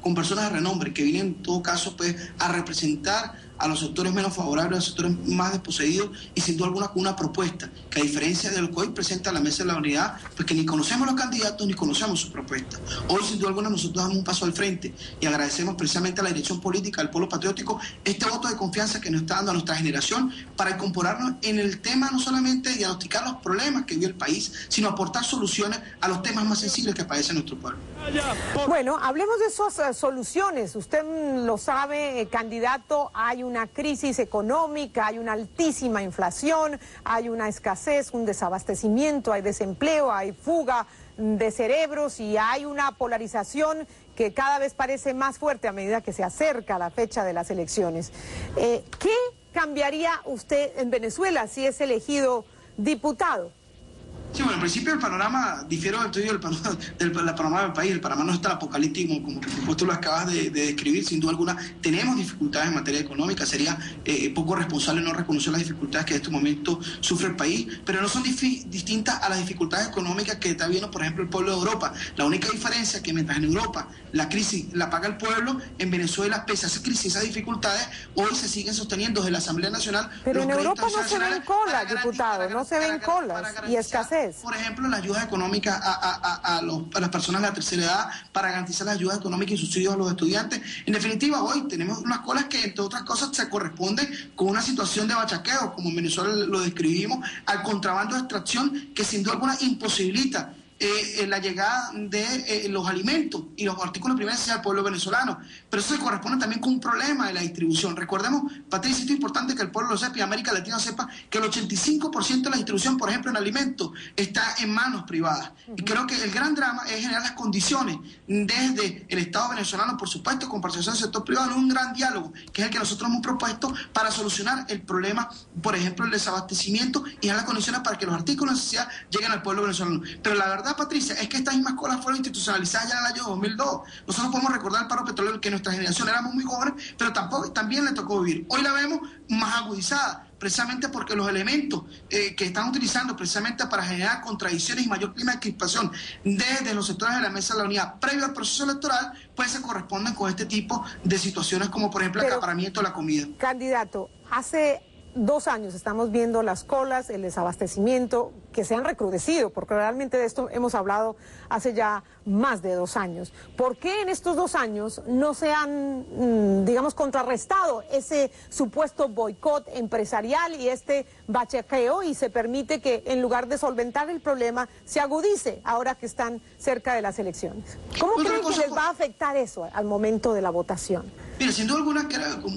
con personas de renombre que vienen en todo caso pues a representar a los sectores menos favorables, a los sectores más desposeídos y sin duda alguna con una propuesta que a diferencia de lo que hoy presenta la Mesa de la Unidad, pues que ni conocemos los candidatos ni conocemos su propuesta. Hoy sin duda alguna nosotros damos un paso al frente y agradecemos precisamente a la dirección política del Polo Patriótico este voto de confianza que nos está dando a nuestra generación para incorporarnos en el tema no solamente de diagnosticar los problemas que vive el país, sino aportar soluciones a los temas más sensibles que padece nuestro pueblo. Bueno, hablemos de esas soluciones. Usted lo sabe, candidato, hay una crisis económica, hay una altísima inflación, hay una escasez, un desabastecimiento, hay desempleo, hay fuga de cerebros y hay una polarización que cada vez parece más fuerte a medida que se acerca la fecha de las elecciones. ¿Qué cambiaría usted en Venezuela si es elegido diputado? Sí, bueno, en principio el panorama, difiero del tuyo del panorama del país. El panorama no es tan apocalíptico como por supuesto lo acabas de describir. Sin duda alguna tenemos dificultades en materia económica. Sería poco responsable no reconocer las dificultades que en este momento sufre el país, pero no son distintas a las dificultades económicas que está viendo, por ejemplo, el pueblo de Europa. La única diferencia es que mientras en Europa la crisis la paga el pueblo, en Venezuela, pese a esa crisis, esas dificultades, hoy se siguen sosteniendo desde la Asamblea Nacional. Pero en Europa no se ven colas, diputado, no se ven colas y escasez. Por ejemplo, la ayuda económica a las personas de la tercera edad, para garantizar las ayudas económicas y subsidios a los estudiantes. En definitiva, hoy tenemos unas colas que, entre otras cosas, se corresponden con una situación de bachaqueo, como en Venezuela lo describimos, al contrabando de extracción que sin duda alguna imposibilita la llegada de los alimentos y los artículos de primera necesidad al pueblo venezolano. Pero eso se corresponde también con un problema de la distribución. Recordemos, Patricia, esto es importante que el pueblo lo sepa y América Latina sepa que el 85% de la distribución, por ejemplo, en alimentos, está en manos privadas. Y creo que el gran drama es generar las condiciones desde el Estado venezolano, por supuesto, con participación del sector privado, en un gran diálogo, que es el que nosotros hemos propuesto para solucionar el problema, por ejemplo, el desabastecimiento y dar las condiciones para que los artículos de necesidad lleguen al pueblo venezolano. Pero la verdad, Patricia, es que estas mismas colas fueron institucionalizadas ya en el año 2002. Nosotros podemos recordar el paro petrolero que nuestra generación éramos muy jóvenes, pero también le tocó vivir. Hoy la vemos más agudizada, precisamente porque los elementos que están utilizando precisamente para generar contradicciones y mayor clima de crispación desde los sectores de la Mesa de la Unidad previo al proceso electoral, pues se corresponden con este tipo de situaciones como por ejemplo el acaparamiento de la comida. Candidato, hace 2 años estamos viendo las colas, el desabastecimiento, que se han recrudecido, porque realmente de esto hemos hablado hace ya más de 2 años. ¿Por qué en estos 2 años no se han, digamos, contrarrestado ese supuesto boicot empresarial y este bachaqueo y se permite que en lugar de solventar el problema se agudice ahora que están cerca de las elecciones? ¿Cómo creen que les va a afectar eso al momento de la votación? Mira, sin duda alguna,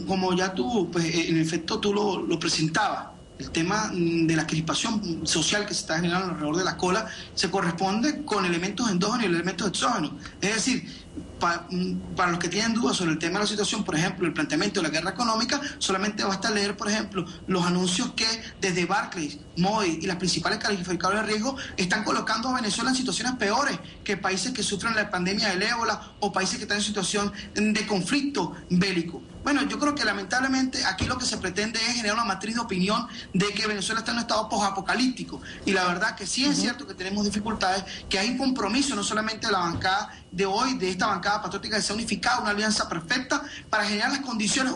como ya tú, pues en efecto tú lo presentabas, el tema de la crispación social que se está generando alrededor de la cola se corresponde con elementos endógenos y elementos exógenos. Es decir, para los que tienen dudas sobre el tema de la situación, por ejemplo, el planteamiento de la guerra económica, solamente basta leer, por ejemplo, los anuncios que desde Barclays, Moody's y las principales calificadoras de riesgo están colocando a Venezuela en situaciones peores que países que sufren la pandemia del ébola o países que están en situación de conflicto bélico. Bueno, yo creo que lamentablemente aquí lo que se pretende es generar una matriz de opinión de que Venezuela está en un estado posapocalíptico. Y la verdad que sí es cierto que tenemos dificultades, que hay un compromiso no solamente de la bancada de hoy, de esta bancada patriótica, que se ha unificado, una alianza perfecta para generar las condiciones,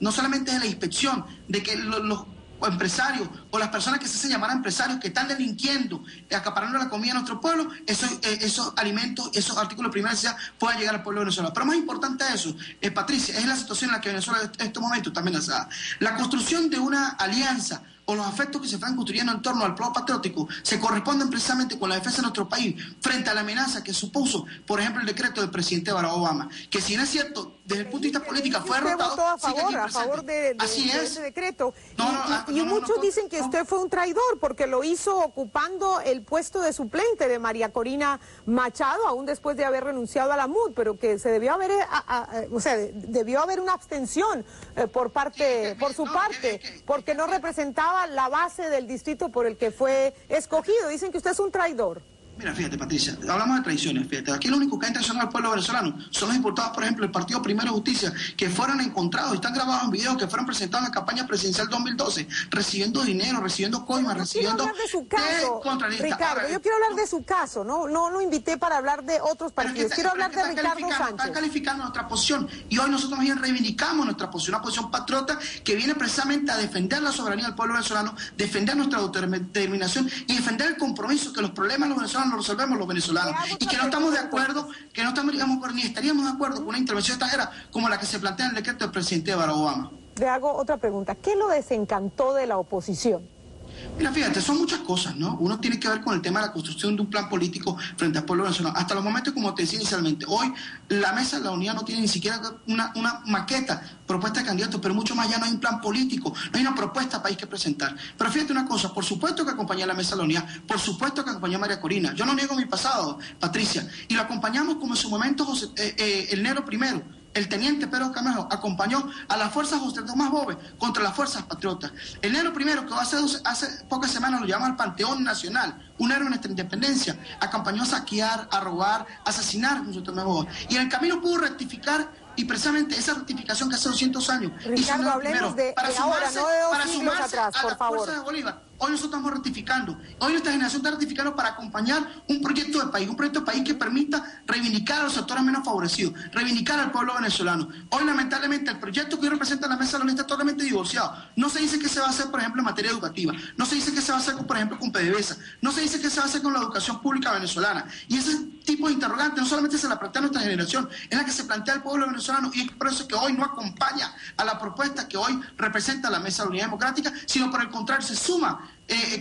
no solamente de la inspección, de que los empresarios o las personas que se hacen llamar empresarios que están delinquiendo, acaparando la comida de nuestro pueblo, esos alimentos, esos artículos de primera necesidad puedan llegar al pueblo venezolano. Pero más importante de eso, Patricia, es la situación en la que Venezuela en estos momentos está amenazada. La construcción de una alianza o los afectos que se están construyendo en torno al pueblo patriótico se corresponden precisamente con la defensa de nuestro país frente a la amenaza que supuso, por ejemplo, el decreto del presidente Barack Obama, que si no es cierto, desde el punto de vista político fue derrotado. Usted votó a favor de ese decreto. Y muchos dicen que usted fue un traidor porque lo hizo ocupando el puesto de suplente de María Corina Machado, aún después de haber renunciado a la MUD, pero que se debió haber, debió haber una abstención por su parte, porque no representaba la base del distrito por el que fue escogido. Dicen que usted es un traidor. Mira, fíjate, Patricia, hablamos de traiciones, fíjate, aquí lo único que ha traicionado al pueblo venezolano son los diputados, por ejemplo, del Partido Primero de Justicia, que fueron encontrados y están grabados en videos que fueron presentados en la campaña presidencial 2012, recibiendo dinero, recibiendo coimas, recibiendo... Quiero hablar de su caso, Ricardo, yo quiero hablar de su caso, no lo invité para hablar de otros partidos, quiero hablar de Ricardo Sánchez. Están calificando nuestra posición y hoy nosotros más bien reivindicamos nuestra posición, una posición patriota que viene precisamente a defender la soberanía del pueblo venezolano, defender nuestra autodeterminación y defender el compromiso que los problemas de los venezolanos los resolvemos los venezolanos y que no estamos de acuerdo, que no estamos ni estaríamos de acuerdo con una intervención extranjera como la que se plantea en el decreto del presidente Barack Obama. Le hago otra pregunta, ¿qué lo desencantó de la oposición? Mira, fíjate, son muchas cosas, ¿no? Uno tiene que ver con el tema de la construcción de un plan político frente al pueblo venezolano. Hasta los momentos, como te decía inicialmente, hoy la Mesa de la Unidad no tiene ni siquiera una maqueta, propuesta de candidatos, pero mucho más ya no hay un plan político, no hay una propuesta país que presentar. Pero fíjate una cosa, por supuesto que acompañé a la Mesa de la Unidad, por supuesto que acompañé a María Corina. Yo no niego mi pasado, Patricia, y lo acompañamos como en su momento el Nero Primero. El teniente Pedro Camejo acompañó a las fuerzas José Tomás Bove contra las fuerzas patriotas. El héroe primero, que hace pocas semanas lo llaman al Panteón Nacional, un héroe de nuestra independencia, acompañó a saquear, a robar, a asesinar a José Tomás Bove. Y en el camino pudo rectificar, y precisamente esa rectificación que hace 200 años Ricardo, hablemos de ahora, no de 2 siglos atrás, por favor. Fuerzas de Bolívar. Hoy nosotros estamos rectificando. Hoy nuestra generación está rectificando para acompañar un proyecto de país que permita reivindicar a los sectores menos favorecidos, reivindicar al pueblo venezolano. Hoy, lamentablemente, el proyecto que hoy representa la Mesa de la Unidad está totalmente divorciado. No se dice qué se va a hacer, por ejemplo, en materia educativa. No se dice qué se va a hacer, por ejemplo, con PDVSA. No se dice qué se va a hacer con la educación pública venezolana. Y ese tipo de interrogantes no solamente se la plantea nuestra generación, es la que se plantea el pueblo venezolano, y es por eso que hoy no acompaña a la propuesta que hoy representa la Mesa de la Unidad Democrática, sino por el contrario, se suma de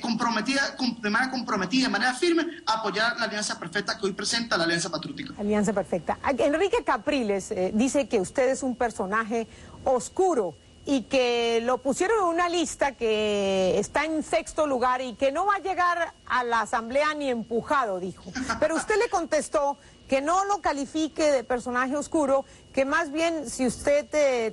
manera firme, a apoyar la alianza perfecta que hoy presenta la Alianza Patriótica. Alianza perfecta. Enrique Capriles dice que usted es un personaje oscuro y que lo pusieron en una lista que está en 6º lugar y que no va a llegar a la asamblea ni empujado, dijo. Pero usted le contestó que no lo califique de personaje oscuro, que más bien si usted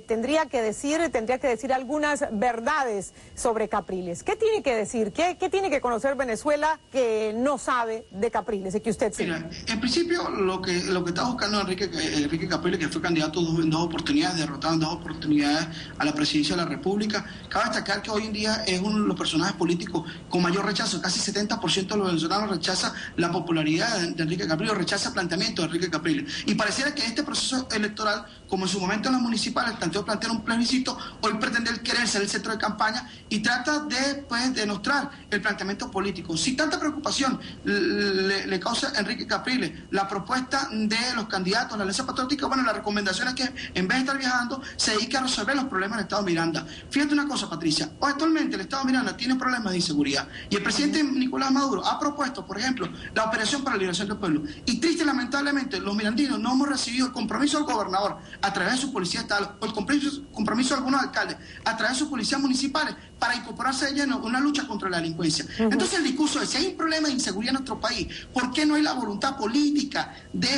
tendría que decir algunas verdades sobre Capriles. ¿Qué tiene que decir? ¿Qué tiene que conocer Venezuela que no sabe de Capriles y que usted sí? Mira, en principio lo que está buscando Enrique Capriles, que fue candidato en 2 oportunidades, derrotado en 2 oportunidades a la presidencia de la República, cabe destacar que hoy en día es uno de los personajes políticos con mayor rechazo. Casi 70% de los venezolanos rechaza la popularidad de Enrique Capriles, rechaza el planteamiento de Enrique Capriles. Y pareciera que este proceso electoral, como en su momento en las municipales plantear un plebiscito, hoy pretende querer ser el centro de campaña y trata de demostrar el planteamiento político. Si tanta preocupación le causa a Enrique Capriles la propuesta de los candidatos a la Alianza Patriótica, bueno, la recomendación es que en vez de estar viajando, se dedique a resolver los problemas del Estado de Miranda. Fíjate una cosa, Patricia, hoy actualmente el Estado de Miranda tiene problemas de inseguridad y el presidente Nicolás Maduro ha propuesto, por ejemplo, la Operación para la Liberación del Pueblo. Y triste y lamentablemente, los mirandinos no hemos recibido el compromiso del gobernador a través de su policía estatal, o el compromiso de algunos alcaldes a través de sus policías municipales para incorporarse de lleno en una lucha contra la delincuencia. Entonces el discurso es, si hay un problema de inseguridad en nuestro país, ¿por qué no hay la voluntad política de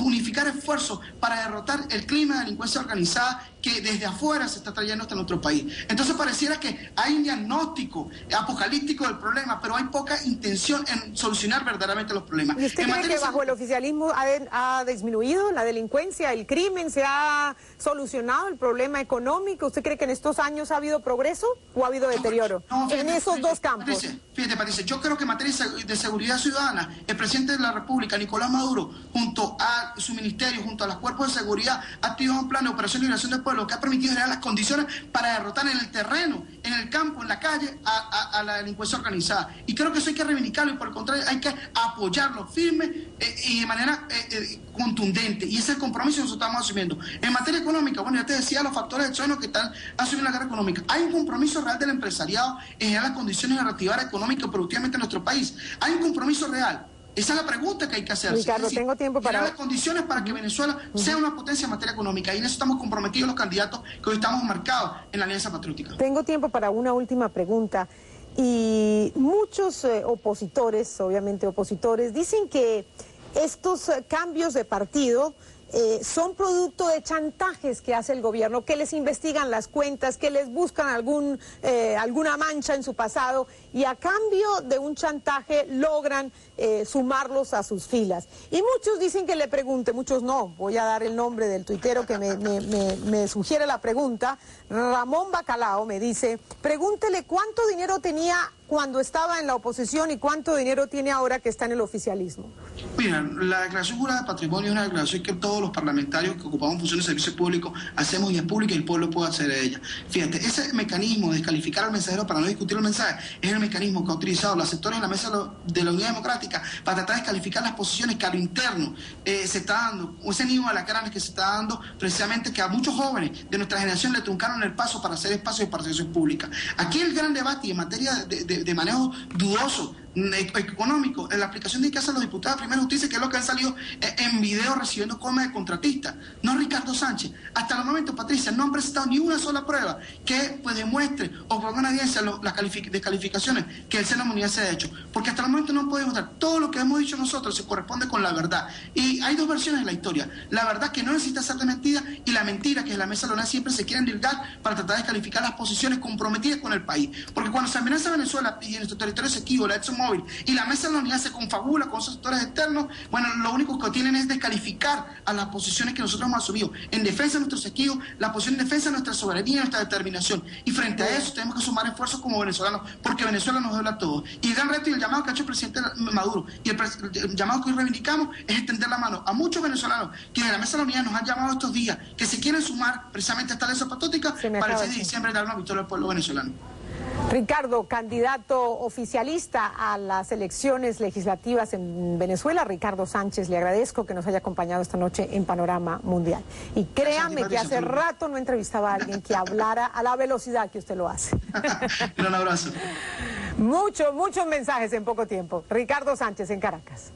unificar esfuerzos para derrotar el clima de delincuencia organizada que desde afuera se está trayendo hasta nuestro país? Entonces pareciera que hay un diagnóstico apocalíptico del problema, pero hay poca intención en solucionar verdaderamente los problemas. ¿Y usted cree que bajo el oficialismo ha disminuido la delincuencia, el crimen, se ha solucionado el problema económico? ¿Usted cree que en estos años ha habido progreso o ha habido deterioro en esos dos campos? Patricia, yo creo que en materia de seguridad ciudadana, el presidente de la República, Nicolás Maduro, junto a su ministerio, junto a los cuerpos de seguridad, ha activado un plan de operación de liberación del pueblo que ha permitido generar las condiciones para derrotar en el terreno, en el campo, en la calle, a la delincuencia organizada. Y creo que eso hay que reivindicarlo y por el contrario hay que apoyarlo firme y de manera contundente. Y ese es el compromiso que nosotros estamos asumiendo. En materia económica, bueno, ya te decía los factores externos que están asumiendo la guerra económica. Hay un compromiso real del empresariado en generar las condiciones de reactivar económica y productivamente en nuestro país. Hay un compromiso real. Esa es la pregunta que hay que hacer. Ricardo, es decir, tengo tiempo para las condiciones para que Venezuela sea una potencia en materia económica. Y en eso estamos comprometidos los candidatos que hoy estamos marcados en la Alianza Patriótica. Tengo tiempo para una última pregunta. Y muchos opositores, obviamente opositores, dicen que estos cambios de partido son producto de chantajes que hace el gobierno, que les investigan las cuentas, que les buscan alguna mancha en su pasado y a cambio de un chantaje logran sumarlos a sus filas. Y muchos dicen que le pregunte, muchos no, voy a dar el nombre del tuitero que me sugiere la pregunta. Ramón Bacalao me dice, pregúntele cuánto dinero tenía cuando estaba en la oposición y cuánto dinero tiene ahora que está en el oficialismo. Mira, la declaración jurada de patrimonio es una declaración que todos los parlamentarios que ocupamos funciones de servicio público hacemos y es pública y el pueblo puede acceder a ella. Fíjate, ese mecanismo de descalificar al mensajero para no discutir el mensaje es el mecanismo que ha utilizado los sectores en la mesa de la Unidad Democrática para tratar de descalificar las posiciones que a lo interno se está dando, ese niño a la cara que se está dando precisamente que a muchos jóvenes de nuestra generación le truncaron el paso para hacer espacios de participación pública. Aquí el gran debate y en materia de manejo dudoso económico, en la aplicación de que hacen los diputados de Primera Justicia, que es lo que han salido en video recibiendo comas de contratistas, no Ricardo Sánchez. Hasta el momento, Patricia, no han presentado ni una sola prueba que pues demuestre o ponga en evidencia las descalificaciones que el Seno Mundial se ha hecho, porque hasta el momento no podemos dar todo lo que hemos dicho nosotros se corresponde con la verdad. Y hay dos versiones de la historia: la verdad que no necesita ser desmentida y la mentira que en la mesa de la unidad siempre se quieren divulgar para tratar de descalificar las posiciones comprometidas con el país. Porque cuando se amenaza a Venezuela y en nuestro territorio Esequibo, la ExxonMobil y la mesa de la unidad se confabula con esos sectores externos, bueno, lo único que tienen es descalificar a las posiciones que nosotros hemos asumido en defensa de nuestros Esequibo, la posición en defensa de nuestra soberanía y nuestra determinación. Y frente a eso tenemos que sumar esfuerzos como venezolanos, porque Venezuela nos debe a todos. Y el gran reto y el llamado que ha hecho el presidente Maduro y el llamado que hoy reivindicamos es extender la mano a muchos venezolanos que en la mesa de la unidad nos han llamado estos días, que se quieren sumar precisamente a esta alianza patriótica para el 6 de diciembre dar una victoria al pueblo venezolano. Ricardo, candidato oficialista a las elecciones legislativas en Venezuela, Ricardo Sánchez, le agradezco que nos haya acompañado esta noche en Panorama Mundial. Y créame que hace rato no entrevistaba a alguien que hablara a la velocidad que usted lo hace. Un abrazo. Muchos mensajes en poco tiempo. Ricardo Sánchez en Caracas.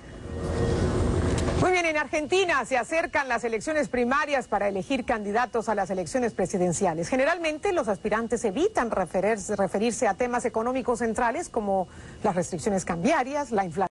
Muy bien, en Argentina se acercan las elecciones primarias para elegir candidatos a las elecciones presidenciales. Generalmente los aspirantes evitan referirse a temas económicos centrales como las restricciones cambiarias, la inflación.